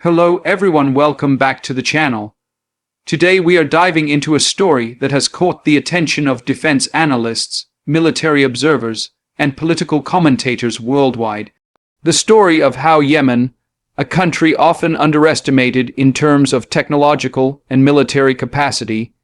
Hello everyone, welcome back to the channel. Today we are diving into a story that has caught the attention of defense analysts, military observers, and political commentators worldwide. The story of how Yemen, a country often underestimated in terms of technological and military capacity,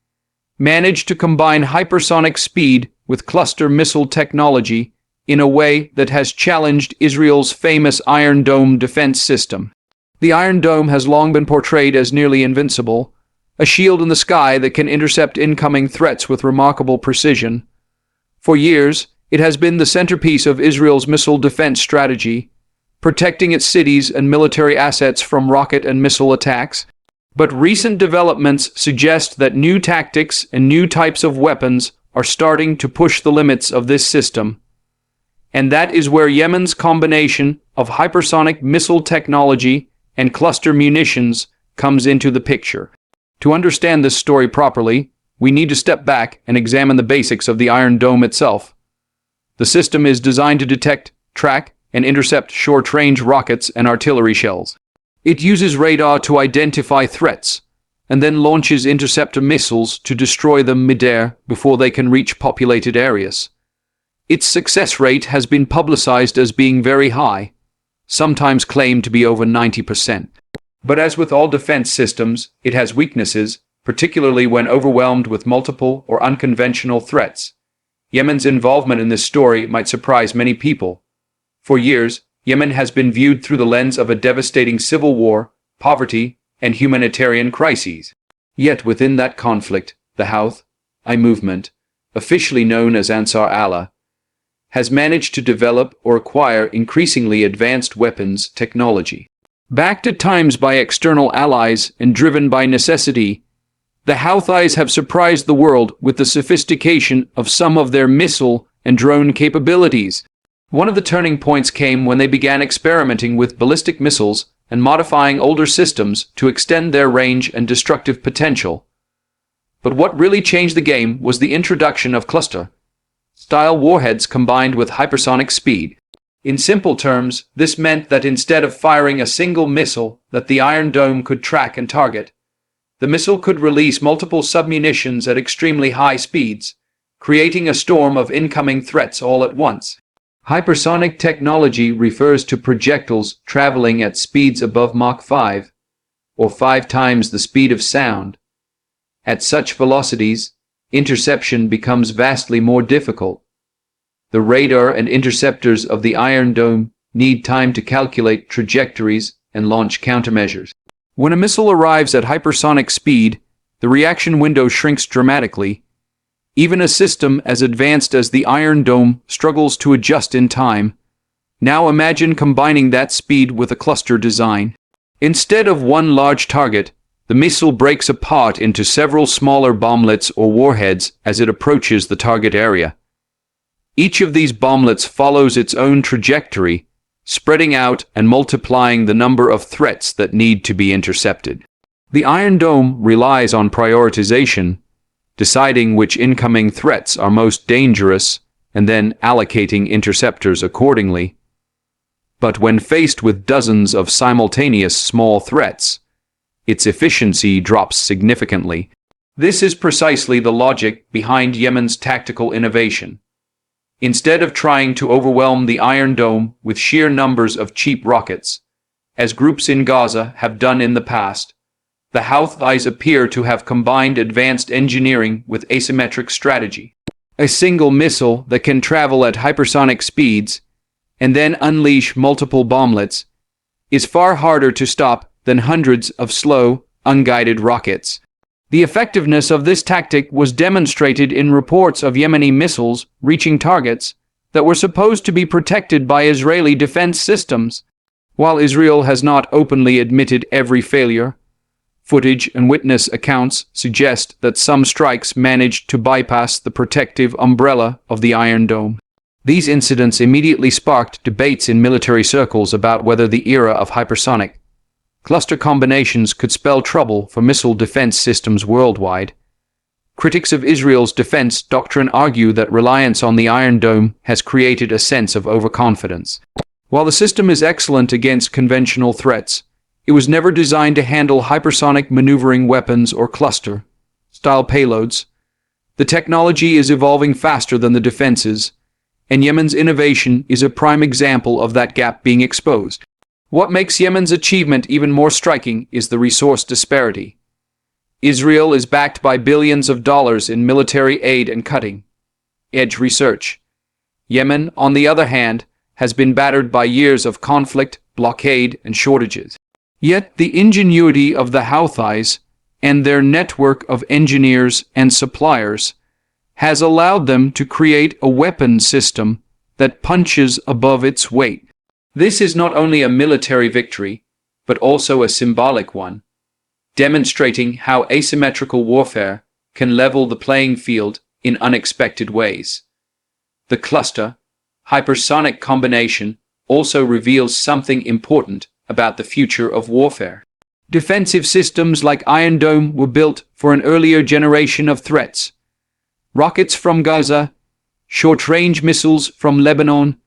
managed to combine hypersonic speed with cluster missile technology in a way that has challenged Israel's famous Iron Dome defense system. The Iron Dome has long been portrayed as nearly invincible, a shield in the sky that can intercept incoming threats with remarkable precision. For years, it has been the centerpiece of Israel's missile defense strategy, protecting its cities and military assets from rocket and missile attacks. But recent developments suggest that new tactics and new types of weapons are starting to push the limits of this system. And that is where Yemen's combination of hypersonic missile technology and cluster munitions comes into the picture. To understand this story properly, we need to step back and examine the basics of the Iron Dome itself. The system is designed to detect, track, and intercept short-range rockets and artillery shells. It uses radar to identify threats, and then launches interceptor missiles to destroy them midair before they can reach populated areas. Its success rate has been publicized as being very high, sometimes claimed to be over 90%. But as with all defense systems, it has weaknesses, particularly when overwhelmed with multiple or unconventional threats. Yemen's involvement in this story might surprise many people. For years, Yemen has been viewed through the lens of a devastating civil war, poverty, and humanitarian crises. Yet within that conflict, the Houthi movement, officially known as Ansar Allah, has managed to develop or acquire increasingly advanced weapons technology. Backed at times by external allies and driven by necessity, the Houthis have surprised the world with the sophistication of some of their missile and drone capabilities. One of the turning points came when they began experimenting with ballistic missiles and modifying older systems to extend their range and destructive potential. But what really changed the game was the introduction of cluster-style warheads combined with hypersonic speed. In simple terms, this meant that instead of firing a single missile that the Iron Dome could track and target, the missile could release multiple submunitions at extremely high speeds, creating a storm of incoming threats all at once. Hypersonic technology refers to projectiles traveling at speeds above Mach 5, or 5 times the speed of sound. At such velocities, interception becomes vastly more difficult. The radar and interceptors of the Iron Dome need time to calculate trajectories and launch countermeasures. When a missile arrives at hypersonic speed, the reaction window shrinks dramatically. Even a system as advanced as the Iron Dome struggles to adjust in time. Now imagine combining that speed with a cluster design. Instead of one large target, the missile breaks apart into several smaller bomblets or warheads as it approaches the target area. Each of these bomblets follows its own trajectory, spreading out and multiplying the number of threats that need to be intercepted. The Iron Dome relies on prioritization, deciding which incoming threats are most dangerous and then allocating interceptors accordingly. But when faced with dozens of simultaneous small threats, its efficiency drops significantly. This is precisely the logic behind Yemen's tactical innovation. Instead of trying to overwhelm the Iron Dome with sheer numbers of cheap rockets, as groups in Gaza have done in the past, the Houthis appear to have combined advanced engineering with asymmetric strategy. A single missile that can travel at hypersonic speeds and then unleash multiple bomblets is far harder to stop than hundreds of slow, unguided rockets. The effectiveness of this tactic was demonstrated in reports of Yemeni missiles reaching targets that were supposed to be protected by Israeli defense systems. While Israel has not openly admitted every failure, footage and witness accounts suggest that some strikes managed to bypass the protective umbrella of the Iron Dome. These incidents immediately sparked debates in military circles about whether the era of hypersonic cluster combinations could spell trouble for missile defense systems worldwide. Critics of Israel's defense doctrine argue that reliance on the Iron Dome has created a sense of overconfidence. While the system is excellent against conventional threats, It was never designed to handle hypersonic maneuvering weapons or cluster-style payloads. The technology is evolving faster than the defenses, and Yemen's innovation is a prime example of that gap being exposed. What makes Yemen's achievement even more striking is the resource disparity. Israel is backed by billions of dollars in military aid and cutting-edge research. Yemen, on the other hand, has been battered by years of conflict, blockade, and shortages. Yet the ingenuity of the Houthis and their network of engineers and suppliers has allowed them to create a weapon system that punches above its weight. This is not only a military victory, but also a symbolic one, demonstrating how asymmetrical warfare can level the playing field in unexpected ways. The cluster-hypersonic combination also reveals something important about the future of warfare. Defensive systems like Iron Dome were built for an earlier generation of threats. Rockets from Gaza, short-range missiles from Lebanon,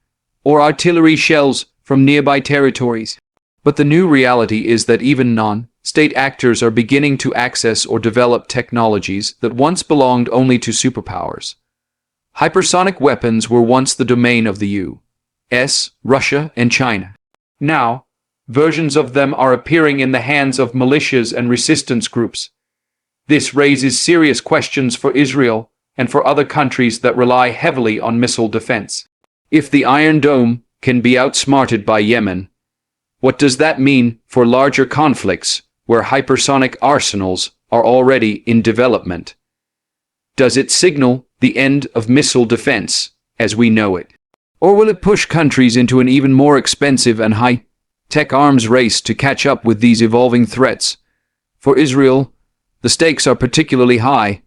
or artillery shells from nearby territories. But the new reality is that even non-state actors are beginning to access or develop technologies that once belonged only to superpowers. Hypersonic weapons were once the domain of the U.S., Russia, and China. Now, versions of them are appearing in the hands of militias and resistance groups. This raises serious questions for Israel and for other countries that rely heavily on missile defense. If the Iron Dome can be outsmarted by Yemen, what does that mean for larger conflicts where hypersonic arsenals are already in development? Does it signal the end of missile defense as we know it? Or will it push countries into an even more expensive and high-tech arms race to catch up with these evolving threats? For Israel, the stakes are particularly high.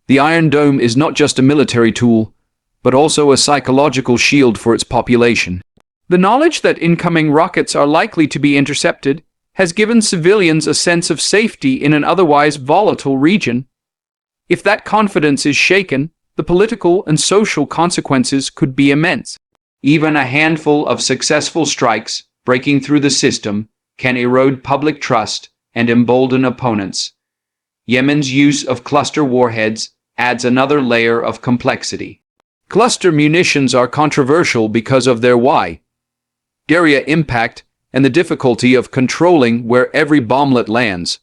The Iron Dome is not just a military tool, but also a psychological shield for its population. The knowledge that incoming rockets are likely to be intercepted has given civilians a sense of safety in an otherwise volatile region. If that confidence is shaken, the political and social consequences could be immense. Even a handful of successful strikes breaking through the system can erode public trust and embolden opponents. Yemen's use of cluster warheads adds another layer of complexity. Cluster munitions are controversial because of their wide area impact and the difficulty of controlling where every bomblet lands.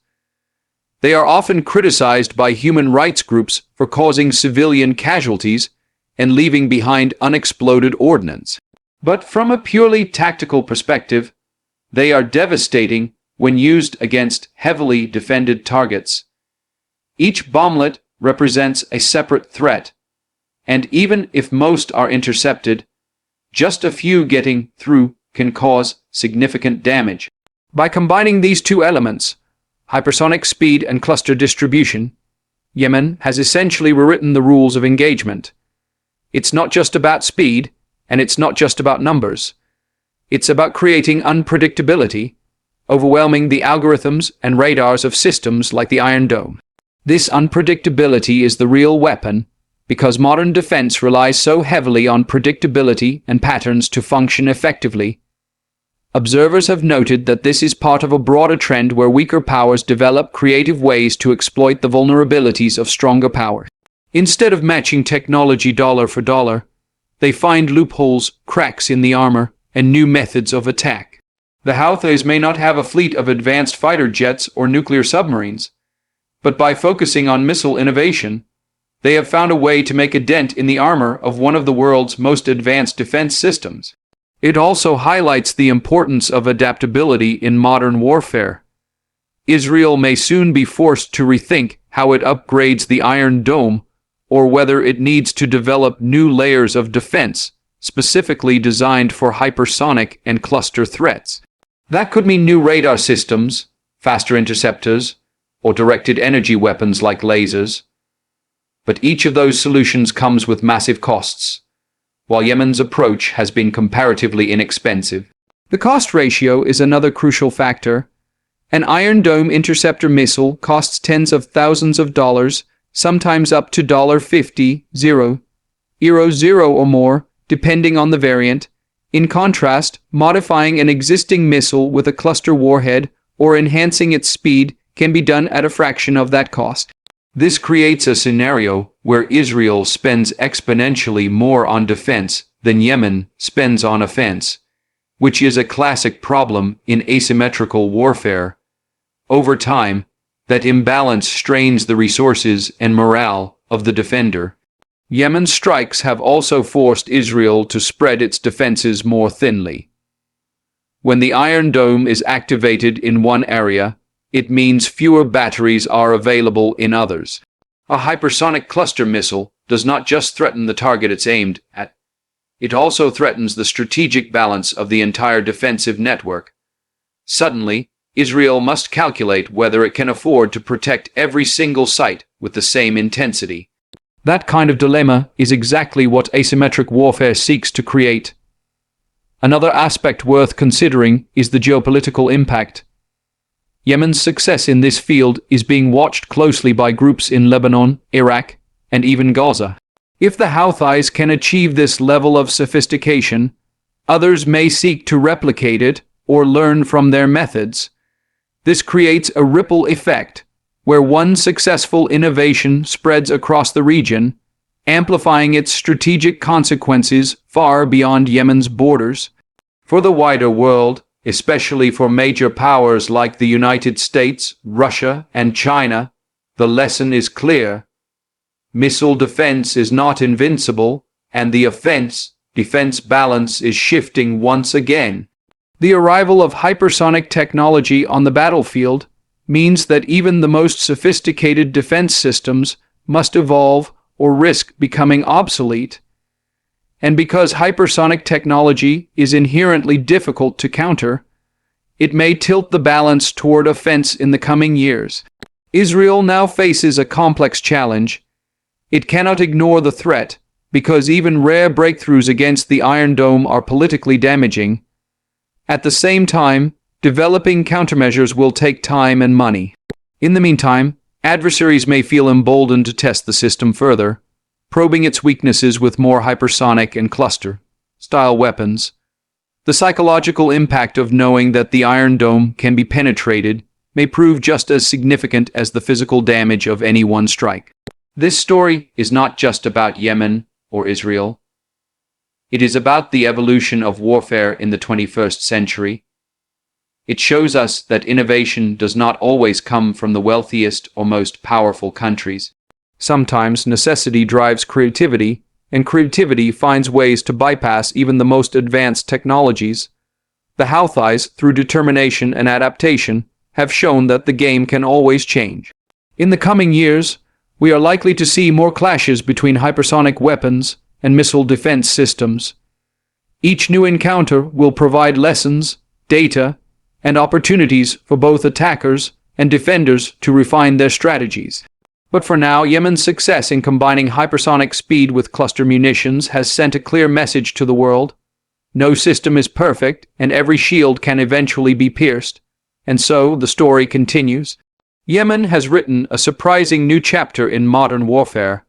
They are often criticized by human rights groups for causing civilian casualties and leaving behind unexploded ordnance. But from a purely tactical perspective, they are devastating when used against heavily defended targets. Each bomblet represents a separate threat, and even if most are intercepted, just a few getting through can cause significant damage. By combining these two elements, hypersonic speed and cluster distribution, Yemen has essentially rewritten the rules of engagement. It's not just about speed, and it's not just about numbers. It's about creating unpredictability, overwhelming the algorithms and radars of systems like the Iron Dome. This unpredictability is the real weapon, because modern defense relies so heavily on predictability and patterns to function effectively. Observers have noted that this is part of a broader trend where weaker powers develop creative ways to exploit the vulnerabilities of stronger powers. Instead of matching technology dollar for dollar, they find loopholes, cracks in the armor, and new methods of attack. The Houthis may not have a fleet of advanced fighter jets or nuclear submarines, but by focusing on missile innovation, they have found a way to make a dent in the armor of one of the world's most advanced defense systems. It also highlights the importance of adaptability in modern warfare. Israel may soon be forced to rethink how it upgrades the Iron Dome, or whether it needs to develop new layers of defense, specifically designed for hypersonic and cluster threats. That could mean new radar systems, faster interceptors, or directed energy weapons like lasers. But each of those solutions comes with massive costs, while Yemen's approach has been comparatively inexpensive. The cost ratio is another crucial factor. An Iron Dome interceptor missile costs tens of thousands of dollars, sometimes up to $50, €0 or more, depending on the variant. In contrast, modifying an existing missile with a cluster warhead or enhancing its speed can be done at a fraction of that cost. This creates a scenario where Israel spends exponentially more on defense than Yemen spends on offense, which is a classic problem in asymmetrical warfare. Over time, that imbalance strains the resources and morale of the defender. Yemen's strikes have also forced Israel to spread its defenses more thinly. When the Iron Dome is activated in one area, it means fewer batteries are available in others. A hypersonic cluster missile does not just threaten the target it's aimed at. It also threatens the strategic balance of the entire defensive network. Suddenly, Israel must calculate whether it can afford to protect every single site with the same intensity. That kind of dilemma is exactly what asymmetric warfare seeks to create. Another aspect worth considering is the geopolitical impact. Yemen's success in this field is being watched closely by groups in Lebanon, Iraq, and even Gaza. If the Houthis can achieve this level of sophistication, others may seek to replicate it or learn from their methods. This creates a ripple effect, where one successful innovation spreads across the region, amplifying its strategic consequences far beyond Yemen's borders. For the wider world, especially for major powers like the United States, Russia, and China, the lesson is clear. Missile defense is not invincible, and the offense-defense balance is shifting once again. The arrival of hypersonic technology on the battlefield means that even the most sophisticated defense systems must evolve or risk becoming obsolete. And because hypersonic technology is inherently difficult to counter, it may tilt the balance toward offense in the coming years. Israel now faces a complex challenge. It cannot ignore the threat, because even rare breakthroughs against the Iron Dome are politically damaging. At the same time, developing countermeasures will take time and money. In the meantime, adversaries may feel emboldened to test the system further, probing its weaknesses with more hypersonic and cluster-style weapons. The psychological impact of knowing that the Iron Dome can be penetrated may prove just as significant as the physical damage of any one strike. This story is not just about Yemen or Israel. It is about the evolution of warfare in the 21st century. It shows us that innovation does not always come from the wealthiest or most powerful countries. Sometimes necessity drives creativity, and creativity finds ways to bypass even the most advanced technologies. The Houthis, through determination and adaptation, have shown that the game can always change. In the coming years, we are likely to see more clashes between hypersonic weapons and missile defense systems. Each new encounter will provide lessons, data, and opportunities for both attackers and defenders to refine their strategies. But for now, Yemen's success in combining hypersonic speed with cluster munitions has sent a clear message to the world. No system is perfect, and every shield can eventually be pierced. And so, the story continues. Yemen has written a surprising new chapter in modern warfare,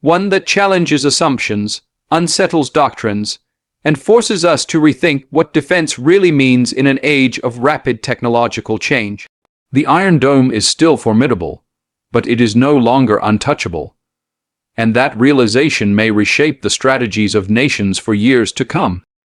one that challenges assumptions, unsettles doctrines, and forces us to rethink what defense really means in an age of rapid technological change. The Iron Dome is still formidable, but it is no longer untouchable, and that realization may reshape the strategies of nations for years to come.